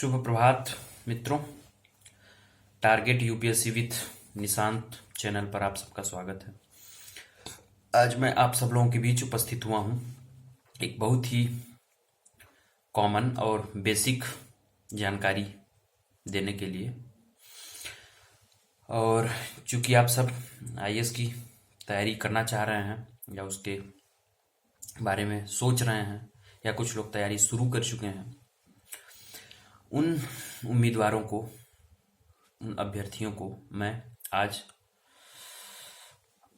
शुभ प्रभात मित्रों। Target UPSC with Nishant channel पर आप सबका स्वागत है। आज मैं आप सब लोगों के बीच उपस्थित हुआ हूं एक बहुत ही कॉमन और बेसिक जानकारी देने के लिए। और चूंकि आप सब आईएएस की तैयारी करना चाह रहे हैं या उसके बारे में सोच रहे हैं या कुछ लोग तैयारी शुरू कर चुके हैं, उन उम्मीदवारों को, उन अभ्यर्थियों को मैं आज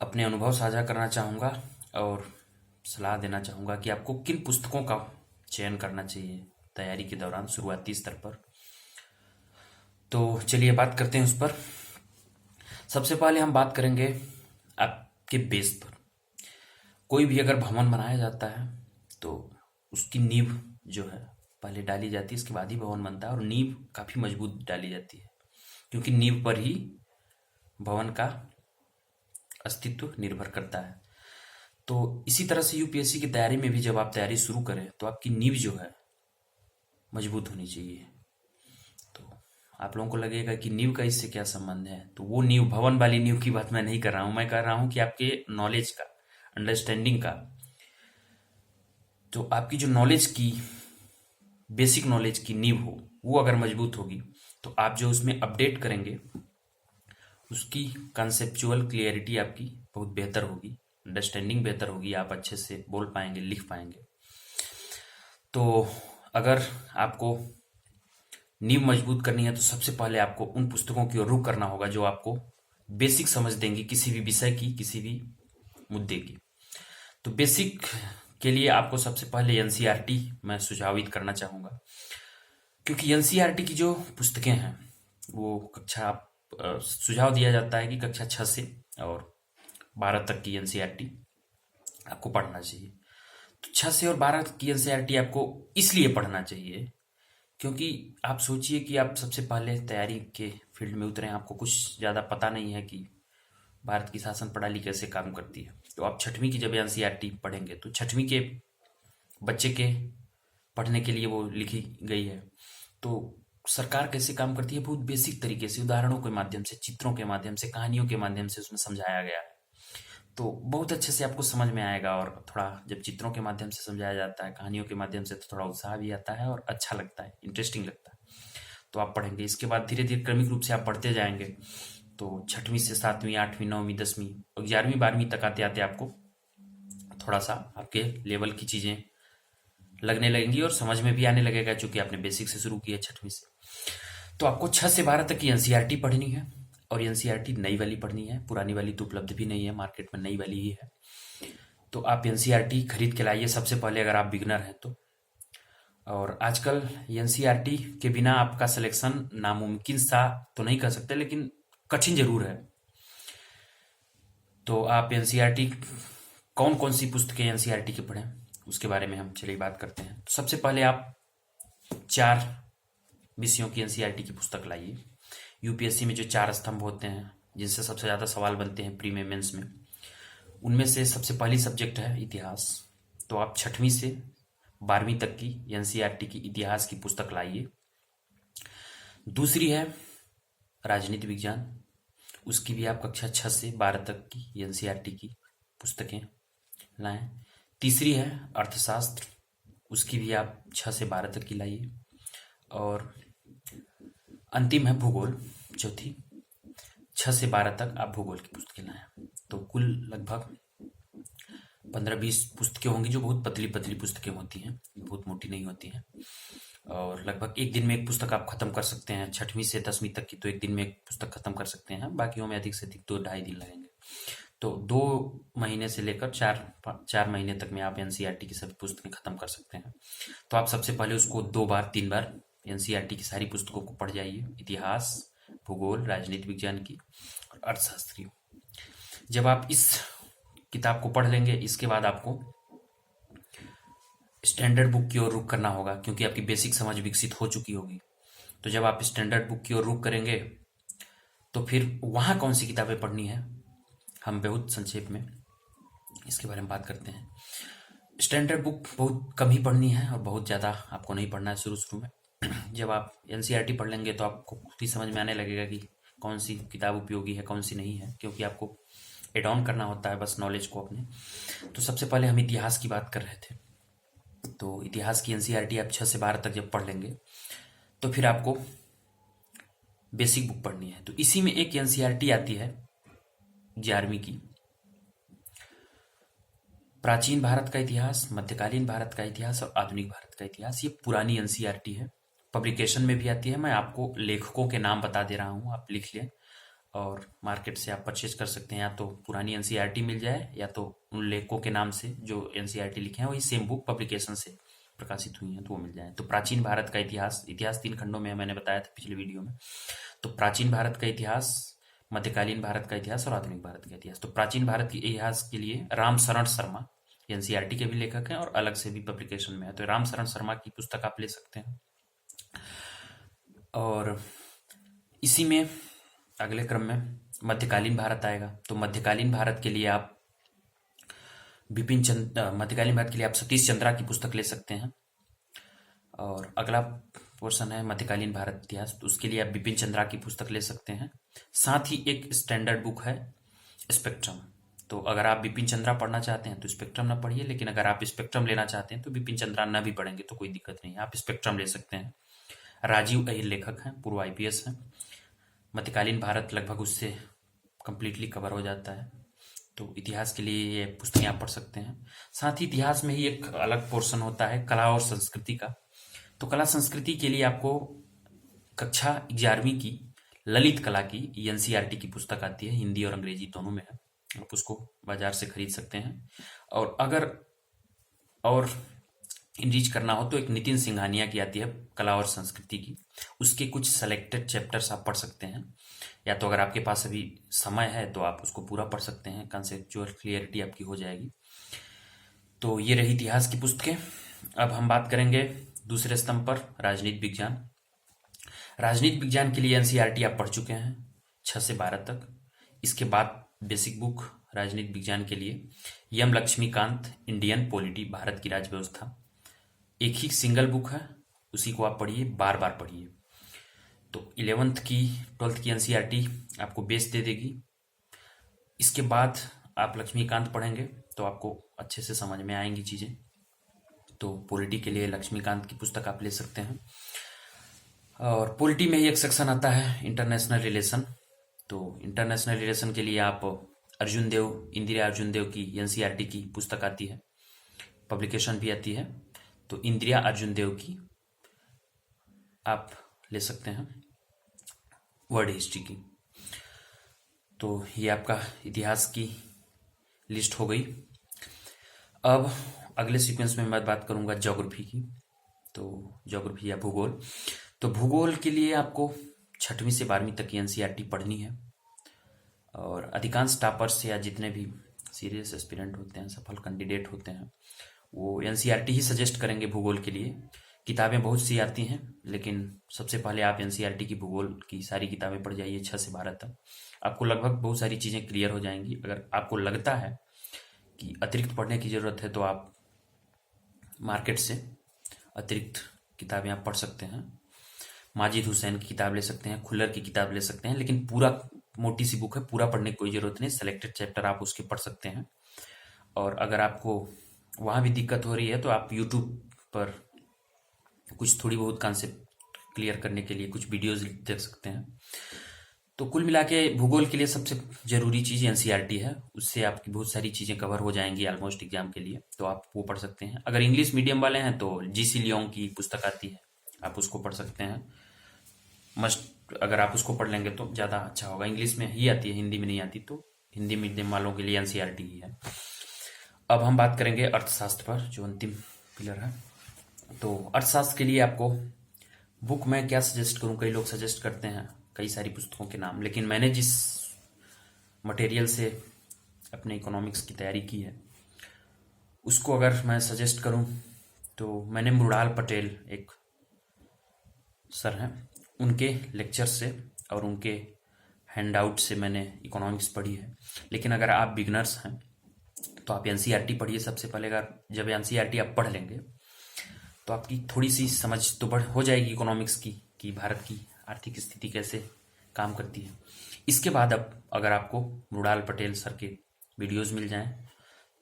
अपने अनुभव साझा करना चाहूँगा और सलाह देना चाहूँगा कि आपको किन पुस्तकों का चयन करना चाहिए तैयारी के दौरान शुरुआती स्तर पर। तो चलिए बात करते हैं उस पर। सबसे पहले हम बात करेंगे आपके बेस पर। कोई भी अगर भवन बनाया जाता है तो उसकी नींव जो है पहले डाली जाती है, इसके बाद ही भवन बनता है और नींव काफ़ी मजबूत डाली जाती है, क्योंकि नींव पर ही भवन का अस्तित्व निर्भर करता है। तो इसी तरह से यूपीएससी की तैयारी में भी जब आप तैयारी शुरू करें तो आपकी नींव जो है मजबूत होनी चाहिए। तो आप लोगों को लगेगा कि नींव का इससे क्या संबंध है, तो वो नींव, भवन वाली नींव की बात मैं नहीं कर रहा हूं। मैं कह रहा हूं कि आपके नॉलेज का, अंडरस्टैंडिंग का, तो आपकी जो नॉलेज की, बेसिक नॉलेज की नींव हो, वो अगर मजबूत होगी तो आप जो उसमें अपडेट करेंगे उसकी कंसेप्चुअल क्लियरिटी आपकी बहुत बेहतर होगी, अंडरस्टैंडिंग बेहतर होगी, आप अच्छे से बोल पाएंगे, लिख पाएंगे। तो अगर आपको नींव मजबूत करनी है तो सबसे पहले आपको उन पुस्तकों की ओर रुख करना होगा जो आपको बेसिक समझ देंगी किसी भी विषय की, किसी भी मुद्दे की। तो बेसिक के लिए आपको सबसे पहले एनसीईआरटी मैं सुझावित करना चाहूँगा, क्योंकि एनसीईआरटी की जो पुस्तकें हैं वो सुझाव दिया जाता है कि कक्षा 6 से और 12 तक की एनसीईआरटी आपको पढ़ना चाहिए। तो 6 से और 12 की एनसीईआरटी आपको इसलिए पढ़ना चाहिए क्योंकि आप सोचिए कि आप सबसे पहले तैयारी के फील्ड में उतरे, आपको कुछ ज़्यादा पता नहीं है कि भारत की शासन प्रणाली कैसे काम करती है। तो आप 6वीं की जब एनसीईआरटी पढ़ेंगे तो 6वीं के बच्चे के पढ़ने के लिए वो लिखी गई है। तो सरकार कैसे काम करती है बहुत बेसिक तरीके से, उदाहरणों के माध्यम से, चित्रों के माध्यम से, कहानियों के माध्यम से उसमें समझाया गया है। तो बहुत अच्छे से आपको समझ में आएगा। और थोड़ा जब चित्रों के माध्यम से समझाया जाता है, कहानियों के माध्यम से, तो थोड़ा उत्साह भी आता है और अच्छा लगता है, इंटरेस्टिंग लगता है। तो आप पढ़ेंगे, इसके बाद धीरे धीरे क्रमिक रूप से आप पढ़ते जाएंगे। तो 6वीं से 7वीं, 8वीं, 9वीं, 10वीं और 11वीं, 12वीं तक आते आते आपको थोड़ा सा आपके लेवल की चीजें लगने लगेंगी और समझ में भी आने लगेगा, चूंकि आपने बेसिक से शुरू किया 6वीं से। तो आपको 6 से 12 तक की एनसीईआरटी पढ़नी है और एनसीईआरटी नई वाली पढ़नी है, पुरानी वाली तो उपलब्ध भी नहीं है मार्केट में, नई वाली ही है। तो आप एनसीईआरटी खरीद के लाइए सबसे पहले, अगर आप बिगनर हैं तो। और आजकल एनसीईआरटी के बिना आपका सिलेक्शन नामुमकिन सा तो नहीं कर सकते, लेकिन कठिन जरूर है। तो आप एनसीईआरटी, कौन कौन सी पुस्तकें एनसीईआरटी के पढ़ें उसके बारे में हम चलिए बात करते हैं। तो सबसे पहले आप 4 विषयों की एनसीईआरटी की पुस्तक लाइए। यूपीएससी में जो 4 स्तंभ होते हैं जिनसे सबसे ज्यादा सवाल बनते हैं प्री में, मेंस में, उनमें से सबसे पहली सब्जेक्ट है इतिहास। तो आप 6वीं से 12वीं तक की एनसीईआरटी की इतिहास की पुस्तक लाइए। दूसरी है राजनीति विज्ञान, उसकी भी आप कक्षा 6 से 12 तक की एनसीईआरटी की पुस्तकें लाएं। तीसरी है अर्थशास्त्र, उसकी भी आप 6 से 12 तक की लाइए। और अंतिम है भूगोल, चौथी। 6 से 12 तक आप भूगोल की पुस्तकें लाएं। तो कुल लगभग 15-20 पुस्तकें होंगी, जो बहुत पतली पतली पुस्तकें होती हैं, बहुत मोटी नहीं होती हैं। और लगभग एक दिन में एक पुस्तक आप खत्म कर सकते हैं। 6वीं से 10वीं तक की तो एक दिन में एक पुस्तक खत्म कर सकते हैं, बाकियों में अधिक से अधिक 2-2.5 दिन लगेंगे। तो 2 महीने से लेकर 4 महीने तक में आप एनसीईआरटी की सभी पुस्तकें खत्म कर सकते हैं। तो आप सबसे पहले उसको 2 बार 3 बार एनसीईआरटी की सारी पुस्तकों को पढ़ जाइए, इतिहास, भूगोल, राजनीति विज्ञान की और अर्थशास्त्री। जब आप इस किताब को पढ़ लेंगे, इसके बाद आपको स्टैंडर्ड बुक की ओर रुख करना होगा, क्योंकि आपकी बेसिक समझ विकसित हो चुकी होगी। तो जब आप स्टैंडर्ड बुक की ओर रुख करेंगे तो फिर वहां कौन सी किताबें पढ़नी है, हम बहुत संक्षेप में इसके बारे में बात करते हैं। स्टैंडर्ड बुक बहुत कम ही पढ़नी है और बहुत ज़्यादा आपको नहीं पढ़ना है शुरू शुरू में। जब आप एनसीईआरटी पढ़ लेंगे तो आपको खुद ही समझ में आने लगेगा कि कौन सी किताब उपयोगी है, कौन सी नहीं है, क्योंकि आपको एड ऑन करना होता है बस नॉलेज को अपने। तो सबसे पहले हम इतिहास की बात कर रहे थे। तो इतिहास की एनसीईआरटी आप 6 से 12 तक जब पढ़ लेंगे तो फिर आपको बेसिक बुक पढ़नी है। तो इसी में एक एनसीईआरटी आती है 11वीं की, प्राचीन भारत का इतिहास, मध्यकालीन भारत का इतिहास और आधुनिक भारत का इतिहास। ये पुरानी एनसीईआरटी है, पब्लिकेशन में भी आती है। मैं आपको लेखकों के नाम बता दे रहा हूँ, आप लिख लें और मार्केट से आप परचेज कर सकते हैं। या तो पुरानी एनसीईआरटी मिल जाए या तो उन लेखकों के नाम से जो एनसीईआरटी लिखे हैं वही सेम बुक पब्लिकेशन से प्रकाशित हुई हैं तो वो मिल जाए। तो प्राचीन भारत का इतिहास, इतिहास 3 खंडों में मैंने बताया था पिछले वीडियो में। तो प्राचीन भारत का इतिहास, मध्यकालीन भारत का इतिहास और आधुनिक भारत का इतिहास। तो प्राचीन भारत के इतिहास के लिए राम शरण शर्मा एनसीईआरटी के भी लेखक हैं और अलग से भी पब्लिकेशन में है, तो राम शरण शर्मा की पुस्तक आप ले सकते हैं। और इसी में अगले क्रम में मध्यकालीन भारत आएगा। तो मध्यकालीन भारत के लिए आप मध्यकालीन भारत के लिए आप सतीश चंद्रा की पुस्तक ले सकते हैं। और अगला पोर्शन है मध्यकालीन भारत इतिहास, तो उसके लिए आप बिपिन चंद्रा की पुस्तक ले सकते हैं। साथ ही एक स्टैंडर्ड बुक है स्पेक्ट्रम। तो अगर आप बिपिन चंद्रा पढ़ना चाहते हैं तो स्पेक्ट्रम ना पढ़िए, लेकिन अगर आप स्पेक्ट्रम लेना चाहते हैं तो बिपिन चंद्रा ना भी पढ़ेंगे तो कोई दिक्कत नहीं है, आप स्पेक्ट्रम ले सकते हैं। राजीव अहिर लेखक हैं, पूर्व आईपीएस हैं। मध्यकालीन भारत लगभग उससे कंप्लीटली कवर हो जाता है, तो इतिहास के लिए ये पुस्तकें आप पढ़ सकते हैं। साथ ही इतिहास में ही एक अलग पोर्शन होता है कला और संस्कृति का। तो कला संस्कृति के लिए आपको कक्षा 11वीं की ललित कला की एनसीईआरटी की पुस्तक आती है, हिंदी और अंग्रेजी दोनों में है, आप उसको बाजार से खरीद सकते हैं। और अगर और इनरीच करना हो तो एक नितिन सिंघानिया की आती है कला और संस्कृति की, उसके कुछ सेलेक्टेड चैप्टर्स आप पढ़ सकते हैं। या तो अगर आपके पास अभी समय है तो आप उसको पूरा पढ़ सकते हैं, कंसेप्चुअल क्लियरिटी आपकी हो जाएगी। तो ये रही इतिहास की पुस्तकें। अब हम बात करेंगे दूसरे स्तंभ पर, राजनीति विज्ञान। राजनीति विज्ञान के लिए एनसीईआरटी आप पढ़ चुके हैं 6 से 12 तक। इसके बाद बेसिक बुक राजनीति विज्ञान के लिए यम लक्ष्मीकांत, इंडियन पॉलिटी, भारत की राज्य व्यवस्था। एक ही सिंगल बुक है, उसी को आप पढ़िए, बार बार पढ़िए। तो 11th की 12th की एनसीईआरटी आपको बेस दे देगी। इसके बाद आप लक्ष्मीकांत पढ़ेंगे तो आपको अच्छे से समझ में आएंगी चीज़ें। तो पॉलिटी के लिए लक्ष्मीकांत की पुस्तक आप ले सकते हैं। और पॉलिटी में ही एक सेक्शन आता है इंटरनेशनल रिलेशन। तो इंटरनेशनल रिलेशन के लिए आप अर्जुन देव, इंदिरा अर्जुन देव की एनसीईआरटी की पुस्तक आती है, पब्लिकेशन भी आती है। तो इंदिरा अर्जुन देव की आप ले सकते हैं, वर्ल्ड हिस्ट्री की। तो ये आपका इतिहास की लिस्ट हो गई। अब अगले सीक्वेंस में मैं बात करूंगा ज्योग्राफी की। तो ज्योग्राफी या भूगोल। तो भूगोल के लिए आपको 6वीं से 12वीं तक की एनसीईआरटी पढ़नी है। और अधिकांश टॉपर्स या जितने भी सीरियस एस्पिरेंट होते हैं, सफल कैंडिडेट होते हैं, वो एनसीईआरटी ही सजेस्ट करेंगे भूगोल के लिए। किताबें बहुत सी आती हैं, लेकिन सबसे पहले आप एनसीईआरटी की भूगोल की सारी किताबें पढ़ जाइए 6 से 12 तक। आपको लगभग बहुत सारी चीज़ें क्लियर हो जाएंगी। अगर आपको लगता है कि अतिरिक्त पढ़ने की ज़रूरत है तो आप मार्केट से अतिरिक्त किताबें आप पढ़ सकते हैं। माजिद हुसैन की किताब ले सकते हैं, खुल्लर की किताब ले सकते हैं, लेकिन पूरा मोटी सी बुक है, पूरा पढ़ने की कोई ज़रूरत नहीं, सेलेक्टेड चैप्टर आप उसके पढ़ सकते हैं। और अगर आपको वहाँ भी दिक्कत हो रही है तो आप यूट्यूब पर कुछ थोड़ी बहुत कॉन्सेप्ट क्लियर करने के लिए कुछ वीडियोज देख सकते हैं। तो कुल मिला के भूगोल के लिए सबसे ज़रूरी चीज़ एनसीईआरटी है, उससे आपकी बहुत सारी चीज़ें कवर हो जाएंगी ऑलमोस्ट एग्जाम के लिए, तो आप वो पढ़ सकते हैं। अगर इंग्लिश मीडियम वाले हैं तो जीसी लियोंग की पुस्तक आती है, आप उसको पढ़ सकते हैं। मस्ट, अगर आप उसको पढ़ लेंगे तो ज़्यादा अच्छा होगा। इंग्लिश में ही आती है, हिंदी में नहीं आती, तो हिंदी मीडियम वालों के लिए एनसीईआरटी ही है। अब हम बात करेंगे अर्थशास्त्र पर, जो अंतिम पिलर है। तो अर्थशास्त्र के लिए आपको बुक में क्या सजेस्ट करूं, कई लोग सजेस्ट करते हैं कई सारी पुस्तकों के नाम, लेकिन मैंने जिस मटेरियल से अपने इकोनॉमिक्स की तैयारी की है उसको अगर मैं सजेस्ट करूं तो मैंने मृणाल पटेल एक सर हैं, उनके लेक्चर से और उनके हैंडआउट से मैंने इकोनॉमिक्स पढ़ी है। लेकिन अगर आप बिगनर्स हैं तो आप एनसीईआरटी पढ़िए सबसे पहले। अगर जब एनसीईआरटी आप पढ़ लेंगे तो आपकी थोड़ी सी समझ तो बढ़ हो जाएगी इकोनॉमिक्स की, कि भारत की आर्थिक स्थिति कैसे काम करती है। इसके बाद अब अगर आपको मृणाल पटेल सर के वीडियोस मिल जाएं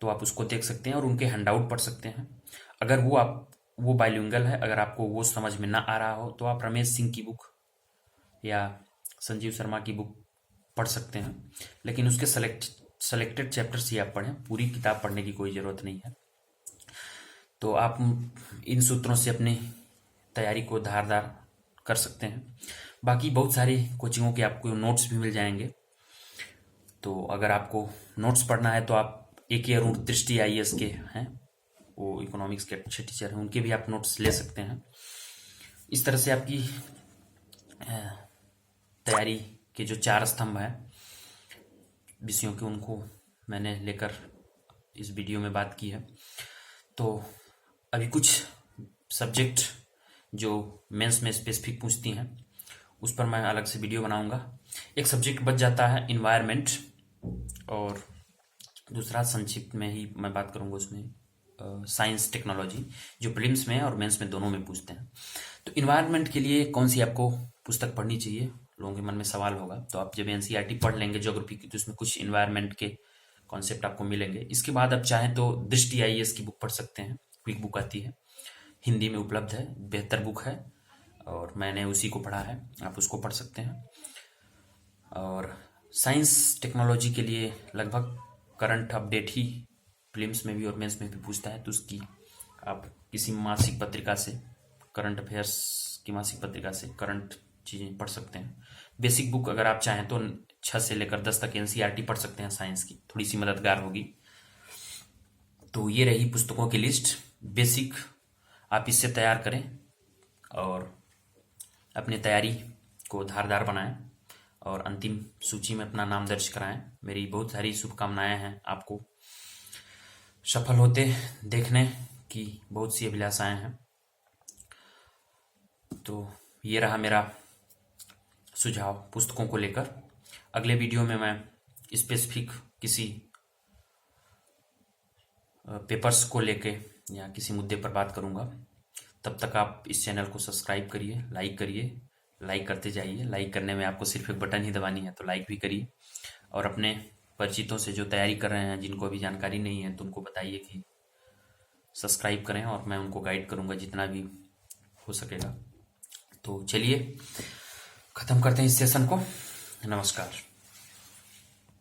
तो आप उसको देख सकते हैं और उनके हैंडआउट पढ़ सकते हैं। अगर वो बाइलिंगुअल है, अगर आपको वो समझ में ना आ रहा हो तो आप रमेश सिंह की बुक या संजीव शर्मा की बुक पढ़ सकते हैं, लेकिन उसके सेलेक्टेड चैप्टर्स ही आप पढ़ें, पूरी किताब पढ़ने की कोई ज़रूरत नहीं है। तो आप इन सूत्रों से अपनी तैयारी को धारदार कर सकते हैं। बाकी बहुत सारी कोचिंगों के आपको नोट्स भी मिल जाएंगे, तो अगर आपको नोट्स पढ़ना है तो आप AK अरुण दृष्टि IAS के हैं, वो इकोनॉमिक्स के अच्छे टीचर हैं, उनके भी आप नोट्स ले सकते हैं। इस तरह से आपकी तैयारी के जो 4 स्तंभ हैं विषयों के, उनको मैंने लेकर इस वीडियो में बात की है। तो अभी कुछ सब्जेक्ट जो मेंस में स्पेसिफिक पूछती हैं उस पर मैं अलग से वीडियो बनाऊंगा। एक सब्जेक्ट बच जाता है इन्वायरमेंट, और दूसरा संक्षिप्त में ही मैं बात करूंगा उसमें साइंस टेक्नोलॉजी, जो प्रीलिम्स में और मेंस में दोनों में पूछते हैं। तो इन्वायरमेंट के लिए कौन सी आपको पुस्तक पढ़नी चाहिए, लोगों के मन में सवाल होगा। तो आप जब NCERT पढ़ लेंगे ज्योग्राफी की तो उसमें कुछ इन्वायरमेंट के कॉन्सेप्ट आपको मिलेंगे। इसके बाद आप चाहें तो दृष्टि IAS की बुक पढ़ सकते हैं, क्विक बुक आती है, हिंदी में उपलब्ध है, बेहतर बुक है और मैंने उसी को पढ़ा है, आप उसको पढ़ सकते हैं। और साइंस टेक्नोलॉजी के लिए लगभग करंट अपडेट ही प्रीलिम्स में भी और मेंस में भी पूछता है, तो उसकी आप किसी मासिक पत्रिका से, करंट अफेयर्स की मासिक पत्रिका से करंट चीज़ें पढ़ सकते हैं। बेसिक बुक अगर आप चाहें तो 6 से लेकर 10 तक NCERT पढ़ सकते हैं, साइंस की थोड़ी सी मददगार होगी। तो ये रही पुस्तकों की लिस्ट बेसिक, आप इससे तैयार करें और अपनी तैयारी को धारदार बनाएं और अंतिम सूची में अपना नाम दर्ज कराएं। मेरी बहुत सारी शुभकामनाएं हैं आपको सफल होते देखने की, बहुत सी अभिलाषाएं हैं। तो ये रहा मेरा सुझाव पुस्तकों को लेकर। अगले वीडियो में मैं स्पेसिफिक किसी पेपर्स को लेके या किसी मुद्दे पर बात करूंगा। तब तक आप इस चैनल को सब्सक्राइब करिए, लाइक करते जाइए। लाइक करने में आपको सिर्फ एक बटन ही दबानी है, तो लाइक भी करिए और अपने परिचितों से जो तैयारी कर रहे हैं, जिनको अभी जानकारी नहीं है, तो उनको बताइए कि सब्सक्राइब करें और मैं उनको गाइड करूंगा जितना भी हो सकेगा। तो चलिए ख़त्म करते हैं इस सेशन को। नमस्कार।